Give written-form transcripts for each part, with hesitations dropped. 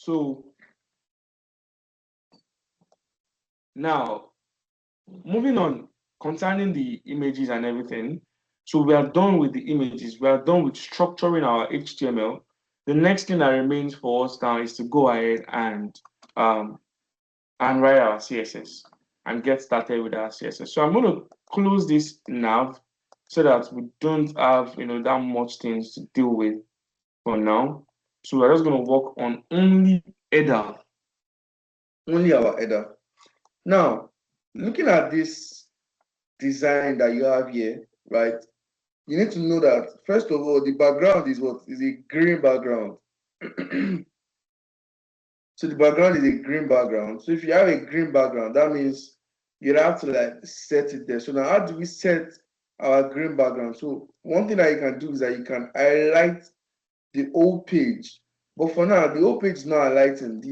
So now moving on concerning the images and everything. So we are done with the images. We are done with structuring our HTML. The next thing that remains for us now is to go ahead and write our CSS and get started with our CSS. So I'm going to close this nav so that we don't have that much things to deal with for now. So we're just going to work on only header, only our header. Now, looking at this design that you have here, right? You need to know that first of all, the background is what? Is a green background. So the background is a green background. So if you have a green background, that means you have to like set it there. So now how do we set our green background? So one thing that you can do is that you can highlight the whole page. But for now, the whole page is not highlighting.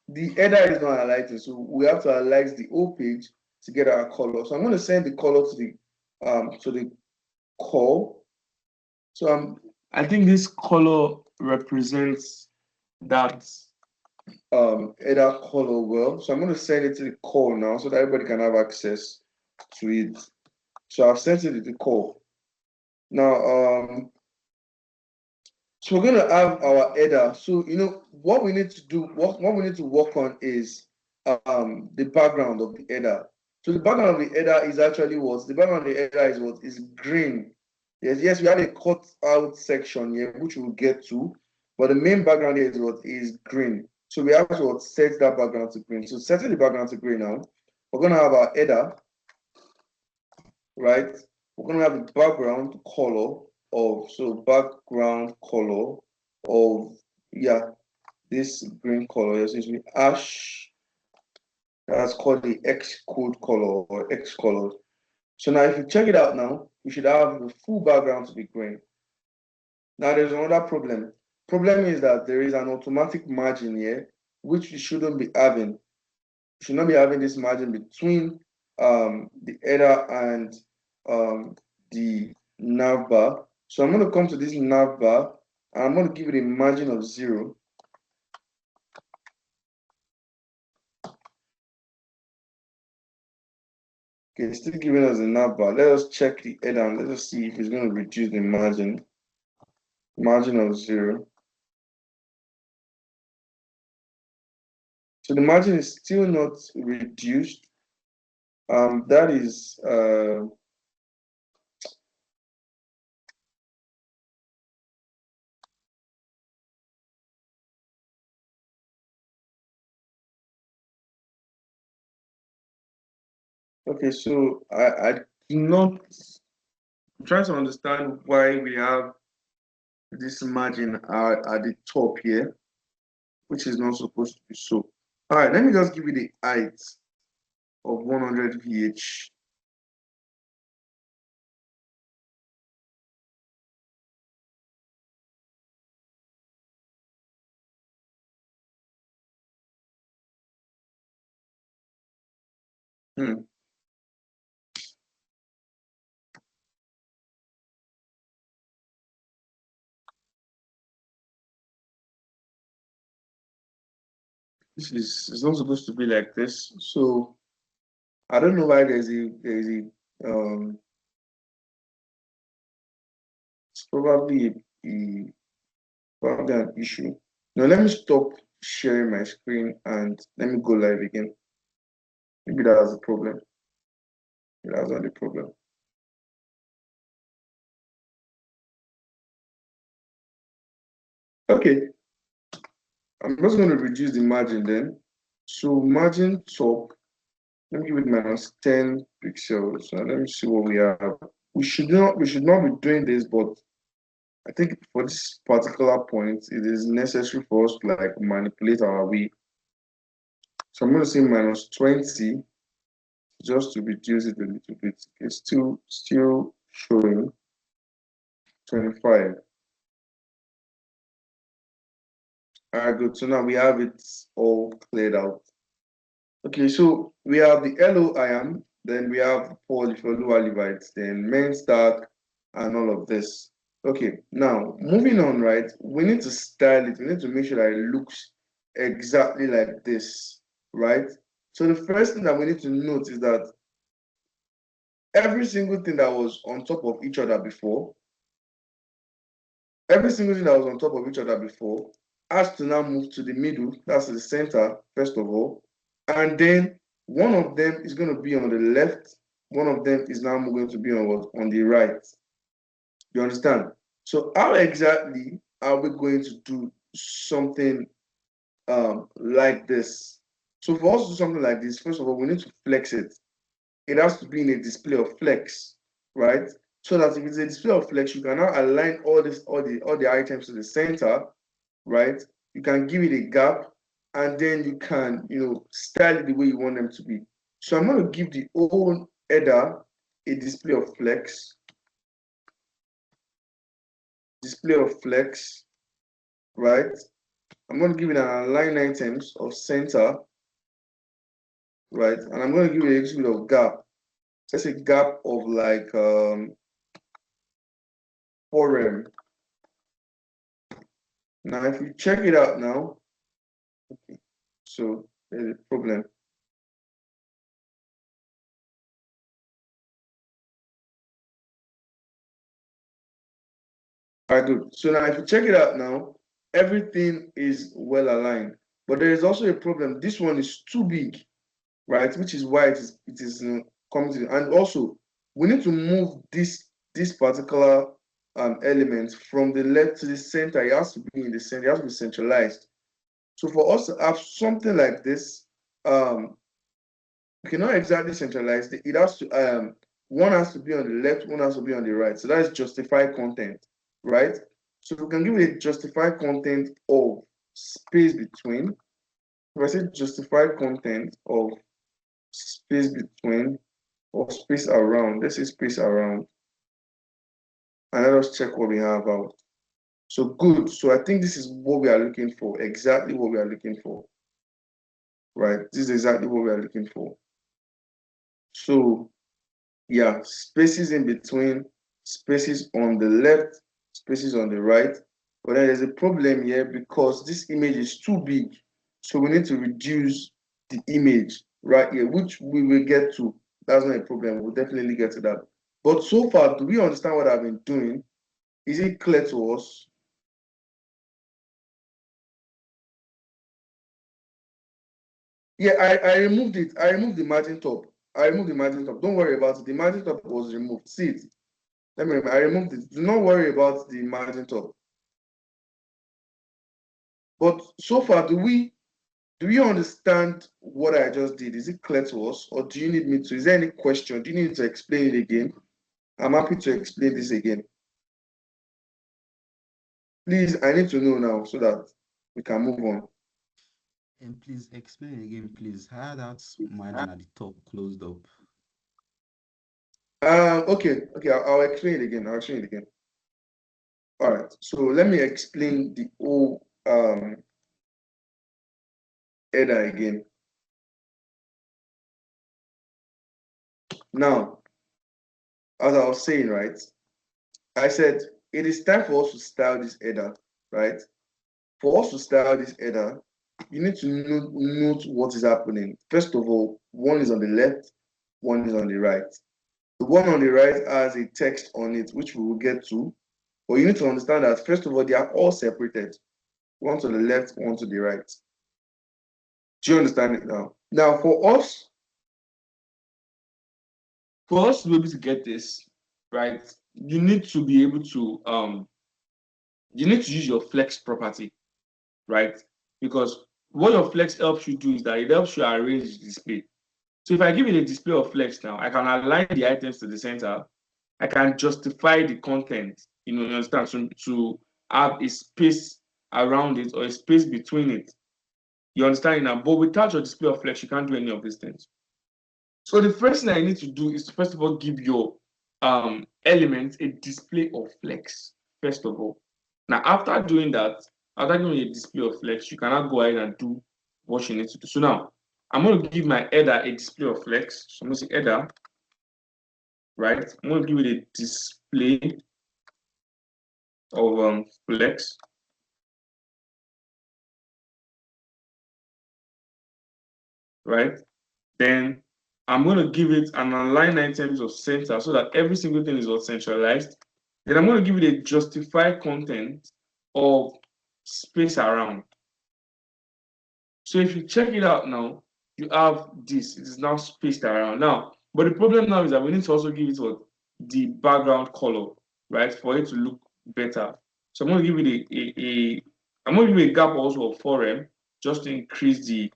The header is not highlighting. So we have to highlight the whole page to get our color. So I'm going to send the color to the core. So I think this color represents that header color well. So I'm going to send it to the core now so that everybody can have access to it. So I've sent it to the core. Now, so we're going to have our header. So, what we need to do, what we need to work on is the background of the header. So the background of the header is actually what? The background of the header is what? Is green. Yes, we have a cut out section here, which we'll get to. But the main background here is what? Is green. So we have to set that background to green. So setting the background to green now, we're going to have our header, right? We're going to have the background color of, so background color of, this green color, essentially ash, that's called the Xcode color or X color. So now if you check it out now, we should have the full background to be green. Now there's another problem. Problem is that there is an automatic margin here, which you shouldn't be having. You should not be having this margin between the header and the navbar. So I'm going to come to this navbar and I'm going to give it a margin of 0. Okay, it's still giving us a navbar. Let us check the header and let us see if it's going to reduce the margin. Margin of 0. So the margin is still not reduced. That is okay. So I do not. I'm trying to understand why we have this margin at the top here, which is not supposed to be so. All right, let me just give you the height of 100 VH. This is, it's not supposed to be like this. So I don't know why there's a it's probably an issue. Now let me stop sharing my screen and let me go live again. Maybe that was the problem. That's not the problem. Okay, I'm just going to reduce the margin then. So margin top, let me give it minus 10 pixels. So let me see what we have. We should not be doing this, but I think for this particular point, it is necessary for us to like manipulate our way. So I'm going to say minus 20 just to reduce it a little bit. It's still showing 25. All right, good. So now we have it all cleared out. Okay, so we have the hello I am, then we have Paul if you're Lua Levites, then main stack, and all of this. Okay, now moving on, right? We need to style it. We need to make sure that it looks exactly like this, right? So the first thing that we need to note is that every single thing that was on top of each other before, every single thing that was on top of each other before has to now move to the middle, that's the center, first of all. And then one of them is going to be on the left, one of them is now going to be on what? On the right. You understand? So how exactly are we going to do something like this? So for us to do something like this, first of all, we need to flex it. It has to be in a display of flex, right? So that if it's a display of flex, you can now align all the items to the center, right? You can give it a gap, and then you can, style it the way you want them to be. So I'm going to give the old header a display of flex, right? I'm going to give it an align items of center, right? And I'm going to give it a little bit of gap. Let's say gap of like 4 Now, if you check it out now, okay, so there's a problem. All right, good. So now if you check it out now, everything is well aligned. But there is also a problem. This one is too big, right? Which is why it is coming to, and also we need to move this particular element from the left to the center. It has to be in the center, it has to be centralized. So for us to have something like this, we cannot exactly centralize it. It has to one has to be on the left, one has to be on the right. So that's justify content, right? So we can give it a justify content of space between. If I say justify content of space between or space around, let's say space around, and let us check what we have out. So good. So I think this is what we are looking for, exactly what we are looking for, right? This is exactly what we are looking for. So yeah, spaces in between, spaces on the left, spaces on the right. But then there's a problem here because this image is too big. So we need to reduce the image right here, which we will get to. That's not a problem. We'll definitely get to that. But so far, do we understand what I've been doing? Is it clear to us? Yeah, I removed it. I removed the margin top. I removed the margin top. Don't worry about it. The margin top was removed. See it. Let me. I removed it. Do not worry about the margin top. But so far, do you understand what I just did? Is it clear to us, or do you need me to? Is there any question? Do you need to explain it again? I'm happy to explain this again. Please, I need to know now so that we can move on. And please explain again, please. How that margin at the top closed up? Okay, I'll explain it again. I'll explain it again. All right. So let me explain the whole header again. Now, as I was saying, right? I said it is time for us to style this header, right? For us to style this header, you need to note what is happening. First of all, one is on the left, one is on the right. The one on the right has a text on it, which we will get to. But you need to understand that, first of all, they are all separated. One to the left, one to the right. Do you understand it now? Now, for us to be able to get this, right, you need to be able to, you need to use your flex property, right? Because what your flex helps you do is that it helps you arrange the display. So if I give it a display of flex now, I can align the items to the center. I can justify the content, you understand, to have a space around it or a space between it. You understand it now? But without your display of flex, you can't do any of these things. So the first thing I need to do is to first of all give your element a display of flex, first of all. Now, after doing that, after giving a display of flex, you cannot go ahead and do what you need to do. So now, I'm going to give my header a display of flex. So I'm going to say header, right? I'm going to give it a display of flex. Right? Then I'm going to give it an align items of center so that every single thing is all centralized. Then I'm going to give it a justify content of space around. So if you check it out now, you have this. It is now spaced around. Now, but the problem now is that we need to also give it what the background color, right, for it to look better. So I'm going to give it I'm going to give it a gap also of 4M just to increase the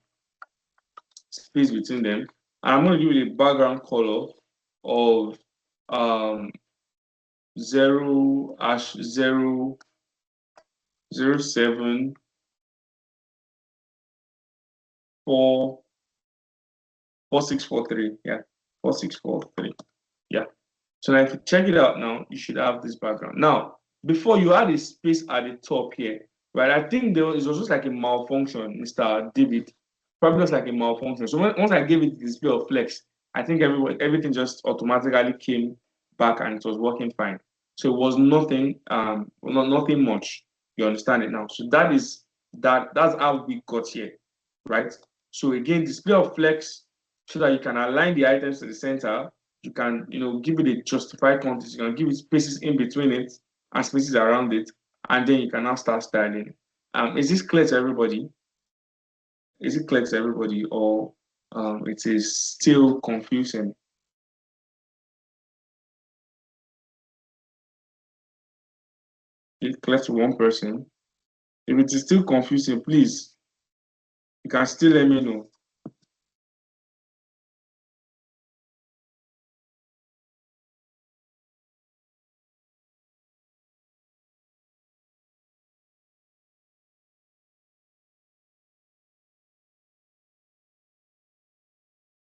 space between them. And I'm going to give it a background color of 0 hash 0 0 7 4 4643. Yeah, 4643. Yeah. So now if you check it out now, you should have this background. Now, before you add a space at the top here, right? I think there was just like a malfunction, Mr. David. Probably just like a malfunction. So once I gave it the display of flex, I think everything just automatically came back and it was working fine. So it was nothing, nothing much. You understand it now. So that's how we got here, right? So again, display of flex so that you can align the items to the center. You can, give it a justified context. You can give it spaces in between it and spaces around it, and then you can now start styling. Is this clear to everybody? Is it clear to everybody, or it is still confusing? It's clear to one person. If it is still confusing, please, you can still let me know.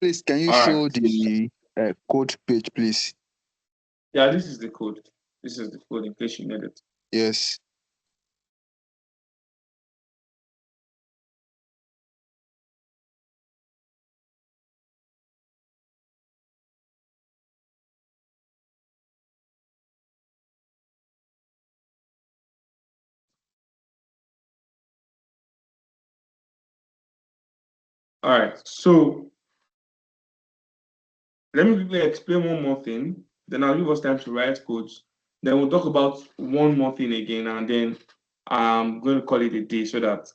Please, can you All right. show the code page, please? Yeah, this is the code. This is the code in case you need it. Yes. All right. So let me quickly explain one more thing. Then I'll give us time to write codes. Then we'll talk about one more thing again, and then I'm going to call it a day so that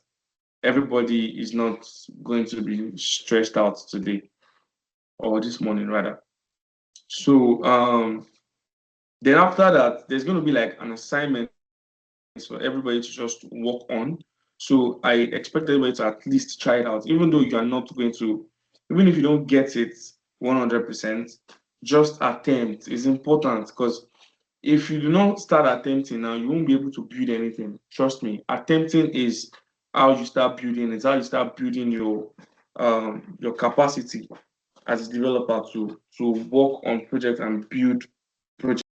everybody is not going to be stressed out today or this morning rather. So then after that, there's going to be like an assignment for everybody to just work on. So I expect everybody to at least try it out, even though you are not going to, even if you don't get it 100%, just attempt is important because if you do not start attempting now, you won't be able to build anything. Trust me, attempting is how you start building. It's how you start building your capacity as a developer to work on projects and build projects.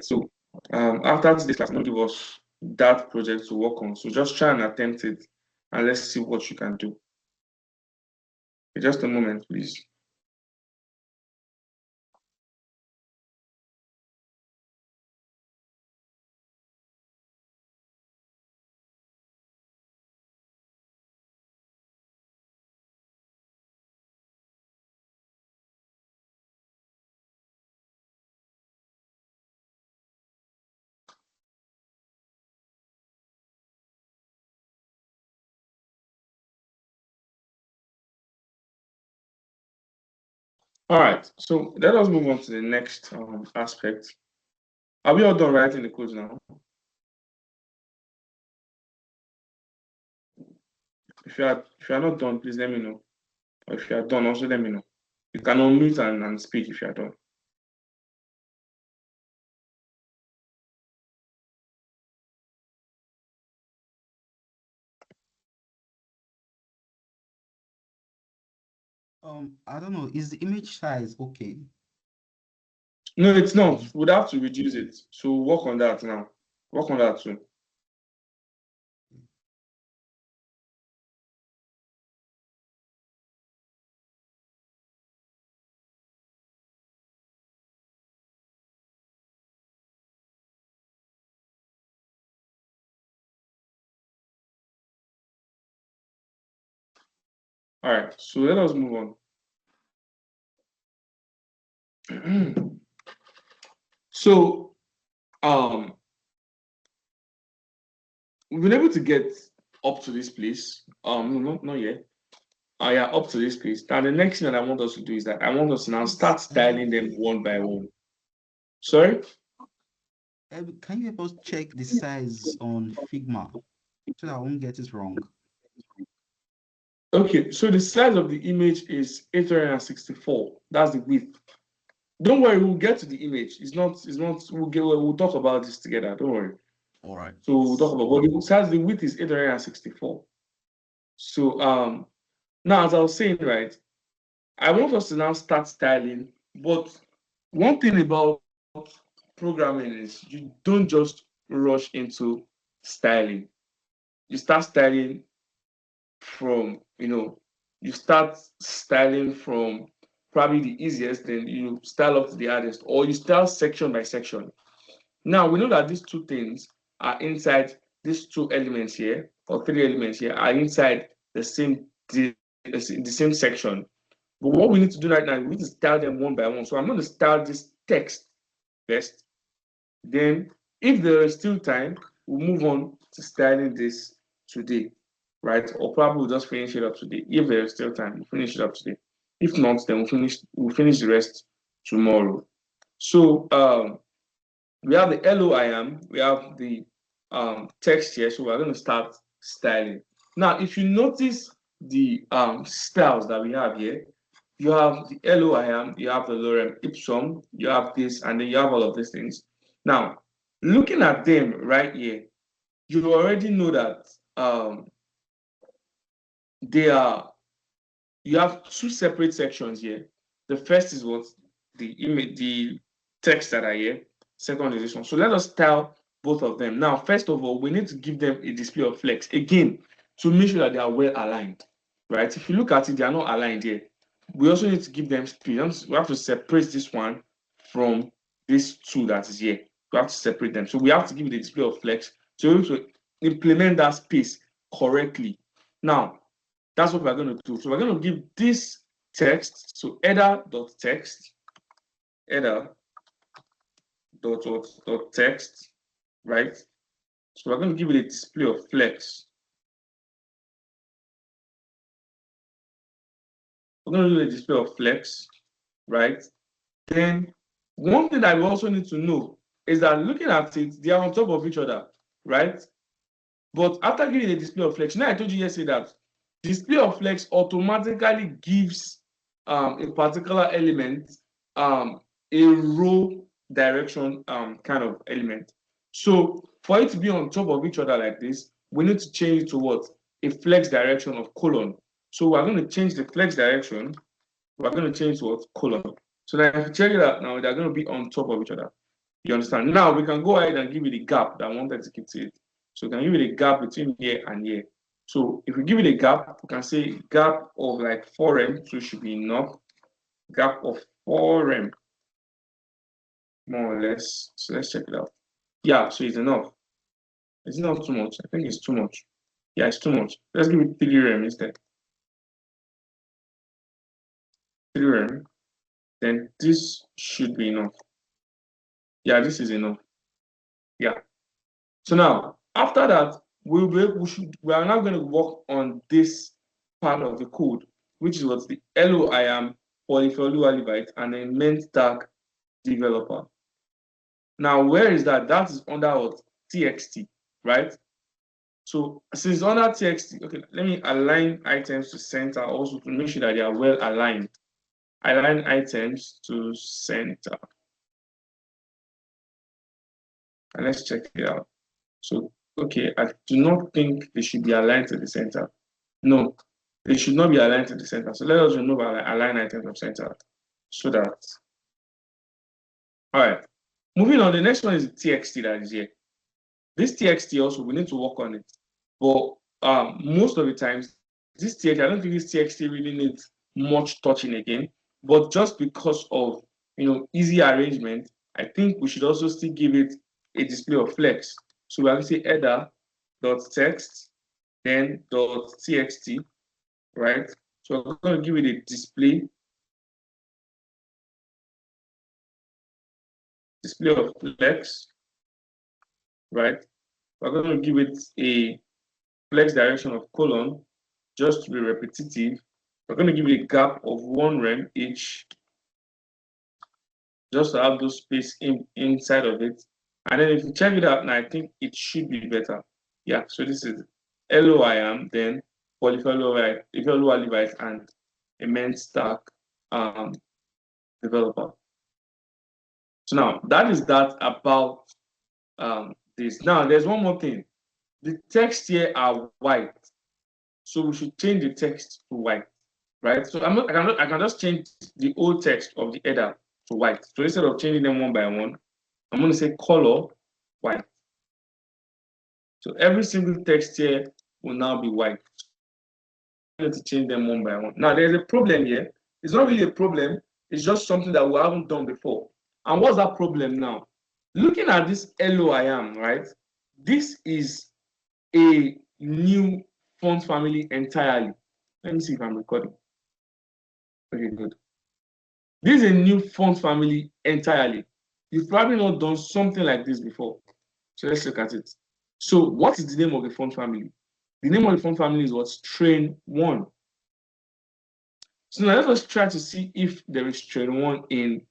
So after this class, I'm going to give us that project to work on. So just try and attempt it, and let's see what you can do. Just a moment, please. All right, so let us move on to the next aspect. Are we all done writing the codes now? If you are not done, please let me know. Or if you are done, also let me know. You can unmute and speak if you are done. I don't know. Is the image size okay? No, it's not. We'd have to reduce it. So work on that now. Work on that too. All right, so let us move on. So, we've been able to get up to this place. No, not yet. Yeah, up to this place. Now, the next thing that I want us to do is that I want us to now start styling them one by one. Sorry? Can you help us check the size on Figma so that I won't get it wrong? Okay, so the size of the image is 864. That's the width. Don't worry, we'll get to the image. We'll talk about this together. Don't worry. All right. So we'll talk about, but the size, the width is 864. So now, as I was saying, right, I want us to now start styling. But one thing about programming is you don't just rush into styling. You start styling from, you start styling from probably the easiest, then you style up to the hardest, or you style section by section. Now, we know that these two things are inside, these two elements here, or three elements here, are inside the same section. But what we need to do right now, we need to style them one by one. So I'm going to style this text first. Then, if there is still time, we'll move on to styling this today, right? Or probably we'll just finish it up today. If there is still time, we'll finish it up today. If not, then we'll finish the rest tomorrow. So we have the LOIAM, we have the text here. So we're going to start styling. Now, if you notice the styles that we have here, you have the LOIAM, you have the lorem ipsum, you have this, and then you have all of these things. Now, looking at them right here, you already know that you have two separate sections here. The first is what the image, the text that are here. Second is this one. So let us style both of them. Now, first of all, we need to give them a display of flex again to make sure that they are well aligned, right? If you look at it, they are not aligned here. We also need to give them speed. We have to separate this one from this two that is here. We have to separate them. So we have to give it a display of flex to be able to implement that space correctly. Now, that's what we're going to do. So we're going to give this text, so header.text, header.text, right? So we're going to give it a display of flex. We're going to do a display of flex, right? Then one thing that we also need to know is that looking at it, they are on top of each other, right? But after giving a display of flex, now I told you yesterday that display of flex automatically gives a particular element a row direction kind of element. So for it to be on top of each other like this, we need to change it to what? A flex direction of colon. So we're going to change the flex direction. We're going to change to what? Colon. So that if you check it out now, they're going to be on top of each other. You understand? Now we can go ahead and give it a gap that I wanted to keep to it. So we can give it a gap between here and here. So if we give it a gap, we can say gap of like 4 rem, so it should be enough. Gap of 4 rem, more or less. So let's check it out. Yeah, so it's enough. It's not too much. I think it's too much. Yeah, it's too much. Let's give it 3 rem instead. 3 rem. Then this should be enough. Yeah, this is enough. Yeah. So now, after that, we are now going to work on this part of the code, which is what the LOIAM, polyfluorolivite, and then MENTag developer. Now, where is that? That is under what? TXT, right? So since it's under TXT, okay, let me align items to center also to make sure that they are well aligned. Align items to center. And let's check it out. So, okay, I do not think they should be aligned to the center. No, they should not be aligned to the center. So let us remove our align items of center so that. All right, moving on. The next one is the TXT that is here. This TXT also, we need to work on it. But most of the times, this TXT, I don't think this TXT really needs much touching again. But just because of easy arrangement, I think we should also still give it a display of flex. So we're going to say header.text, then .txt, right? So we're going to give it a display of flex, right? We're going to give it a flex direction of colon, just to be repetitive. We're going to give it a gap of 1 rem each, just to have those space inside of it. And then if you check it out now, I think it should be better. Yeah, so this is LOIAM, then polyfluoride, Levite, and immense stack developer. So now that is that about this. Now there's one more thing. The text here are white, so we should change the text to white, right? So I can just change the old text of the header to white. So instead of changing them one by one, I'm going to say color white. So every single text here will now be white. I'm going to change them one by one. Now there's a problem here. It's not really a problem. It's just something that we haven't done before. And what's that problem now? Looking at this LOIAM, right? This is a new font family entirely. Let me see if I'm recording. Okay, good. This is a new font family entirely. You've probably not done something like this before. So let's look at it. So what is the name of the font family? The name of the font family is what? Train 1. So now let us try to see if there is train 1 in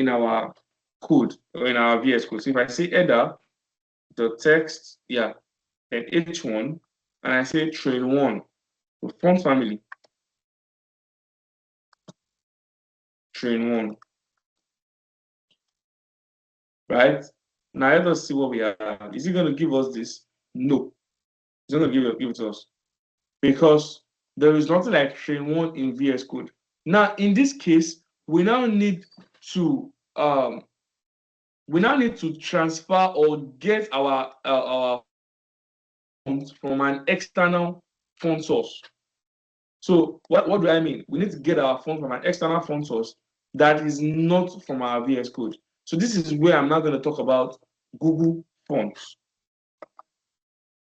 our code or in our VS Code. So if I say header, the text, yeah, and H1, and I say train 1, the font family, train 1. Right? Now let us see what we have. Is it going to give us this? No. It's not going to give it to us. Because there is nothing like train 1 in VS Code. Now, in this case, we now need to transfer or get our font from an external font source. So what do I mean? We need to get our font from an external font source that is not from our VS Code. So this is where I'm now going to talk about Google Fonts.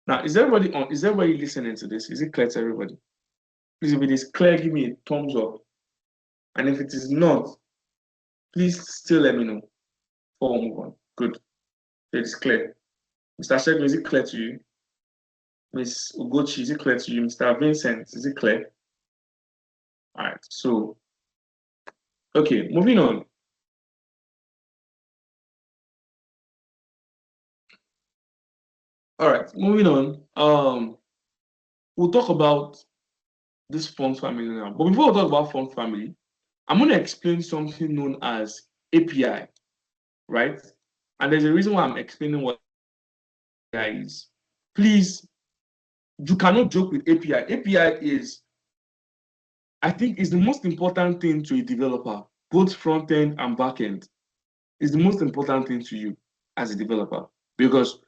Now, is everybody listening to this? Is it clear to everybody? Please, if it is clear, give me a thumbs up. And if it is not, please still let me know before we move on. Good. It is clear. Mr. Shegun, is it clear to you? Ms. Ugochi, is it clear to you? Mr. Vincent, is it clear? All right, so, okay, moving on. All right, moving on. We'll talk about this font family now. But before we talk about font family, I'm going to explain something known as API, right? And there's a reason why I'm explaining what API is. Please, you cannot joke with API. API is, I think, is the most important thing to a developer, both front end and back end. Is the most important thing to you as a developer, because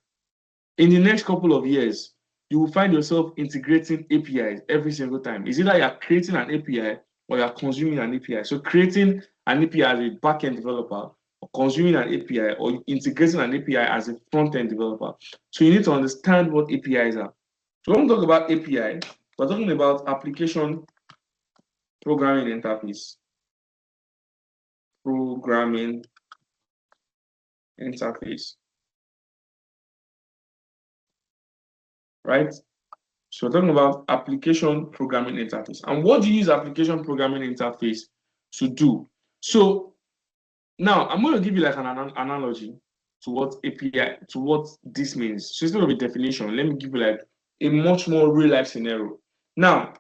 in the next couple of years, you will find yourself integrating APIs every single time. It's either you're creating an API or you're consuming an API. So creating an API as a back-end developer, or consuming an API, or integrating an API as a front-end developer. So you need to understand what APIs are. So when we talk about API, we're talking about application programming interface. Programming interface. Right? So we're talking about application programming interface. And what do you use application programming interface to do? So now I'm going to give you like an analogy to what API, to what this means. So instead of a definition, let me give you like a much more real life scenario. Now,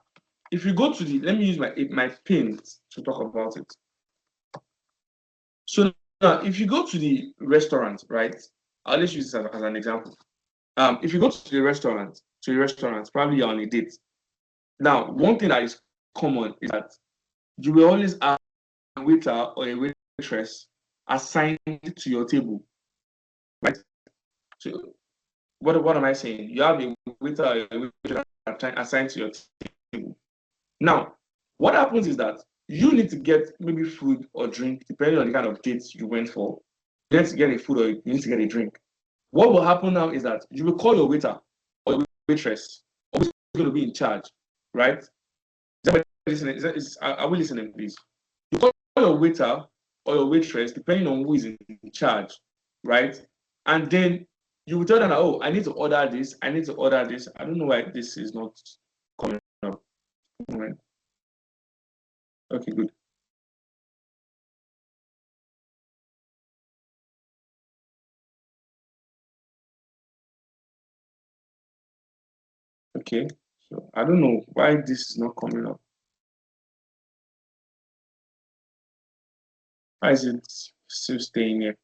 if you go to let me use my pen to talk about it. So now, if you go to the restaurant, right? I'll just use this as an example. If you go to a restaurant, probably you're on a date. Now, one thing that is common is that you will always have a waiter or a waitress assigned to your table, right? So, what am I saying? You have a waiter or a waitress assigned to your table. Now, what happens is that you need to get maybe food or drink, depending on the kind of dates you went for. You need to get a food or you need to get a drink. What will happen now is that you will call your waiter or waitress, or who's going to be in charge, right? listening? Are we listening, please? You call your waiter or your waitress, depending on who is in charge, right? And then you will tell them, oh, I need to order this. I need to order this. I don't know why this is not coming up. Right. Okay, good. Okay, so I don't know why this is not coming up. Why is it still staying here?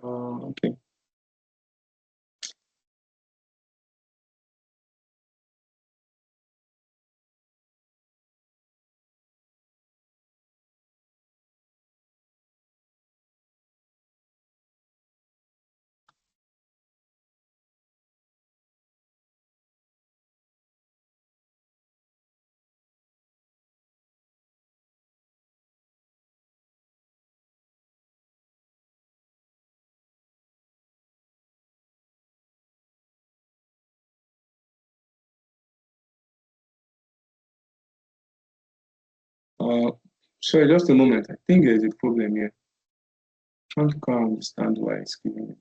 Okay. Uh, sorry, just a moment. I think there's a problem here. Trying to quite understand why it's giving me.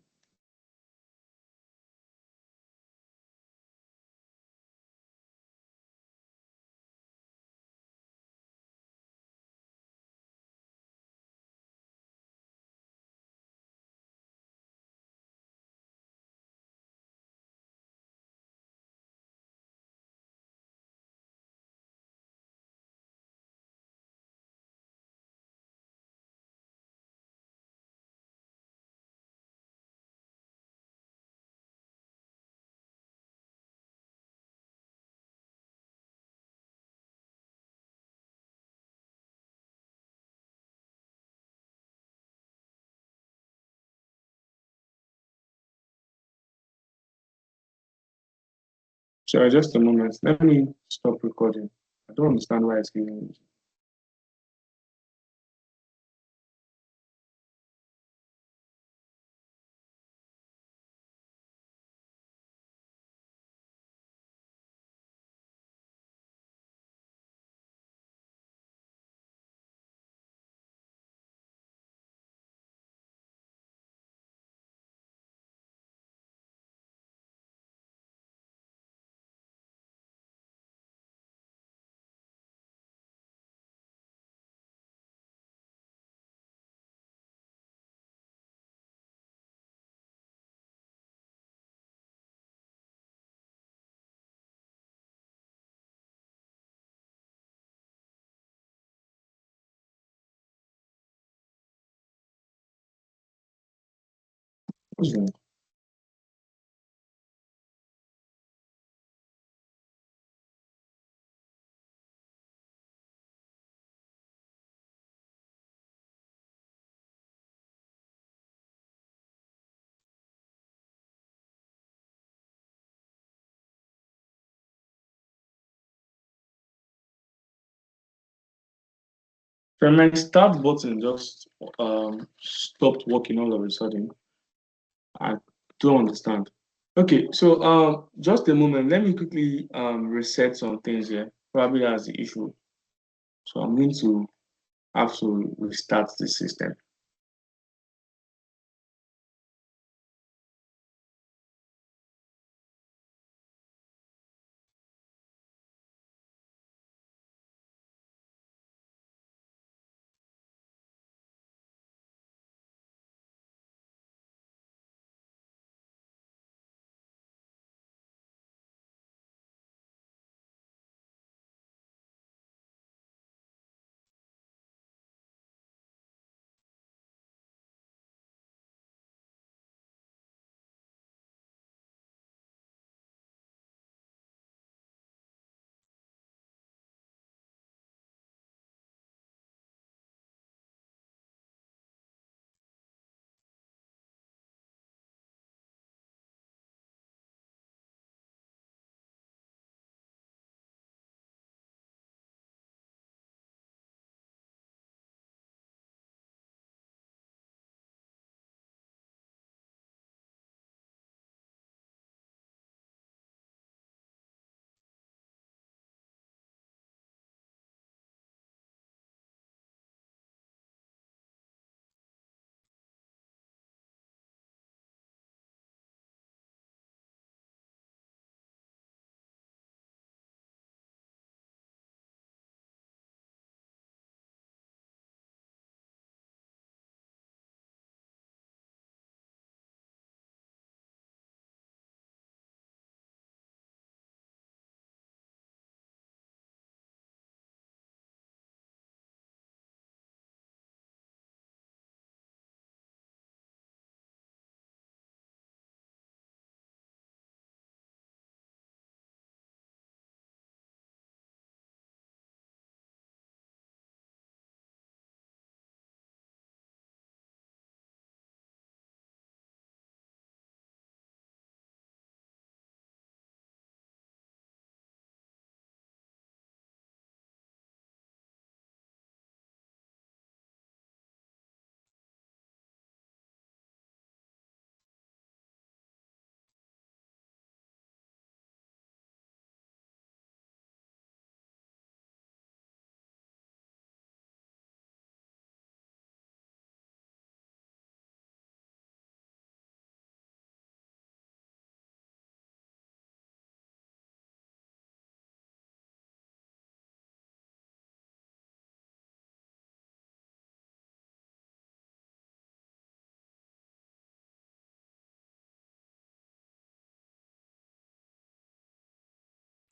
Sorry, just a moment. Let me stop recording. I don't understand why it's giving me. What's wrong? So my start button just stopped working all of a sudden. I don't understand. Okay, so just a moment. Let me quickly reset some things here. Probably that's the issue. So I'm going to have to restart the system.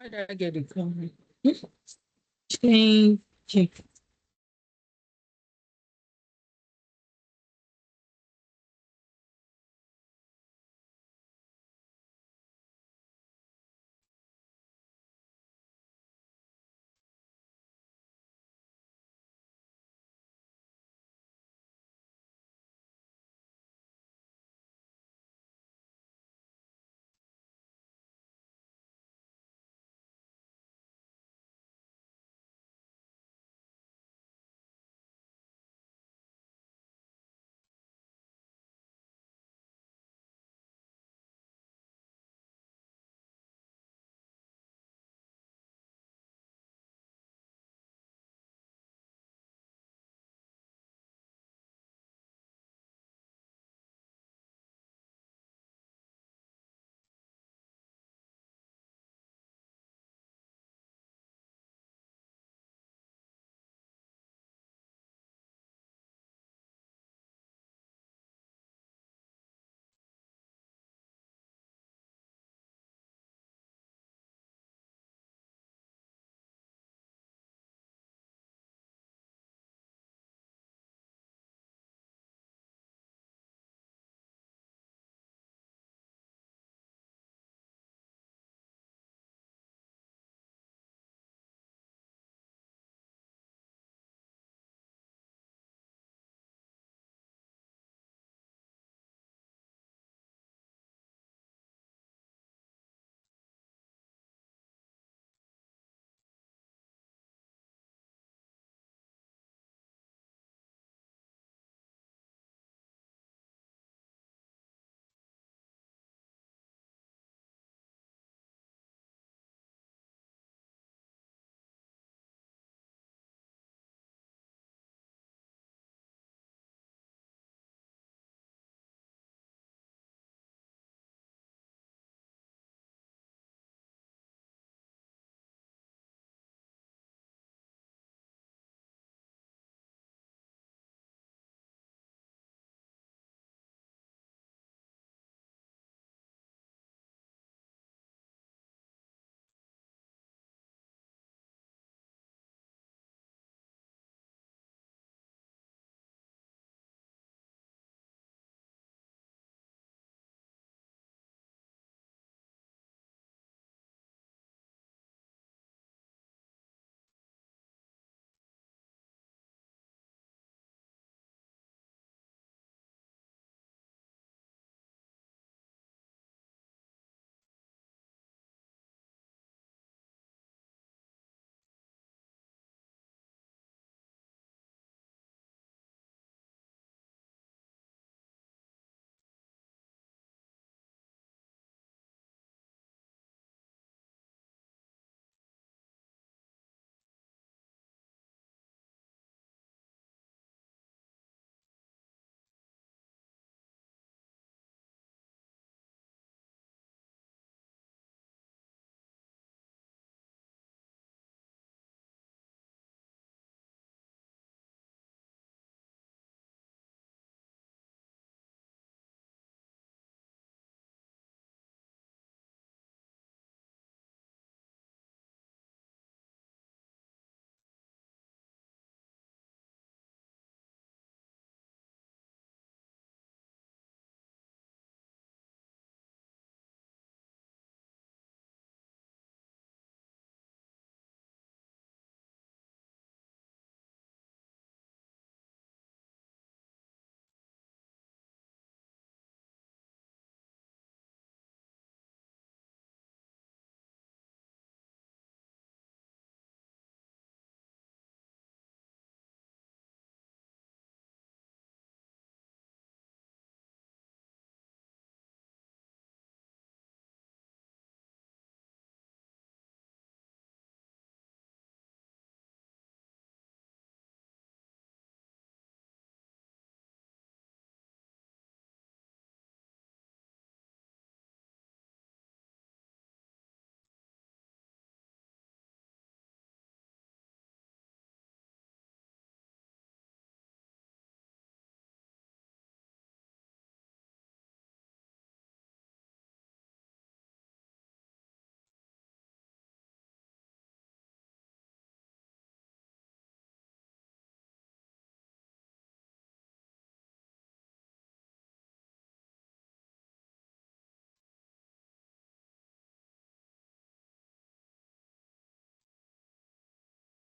How did I get the comment? Change.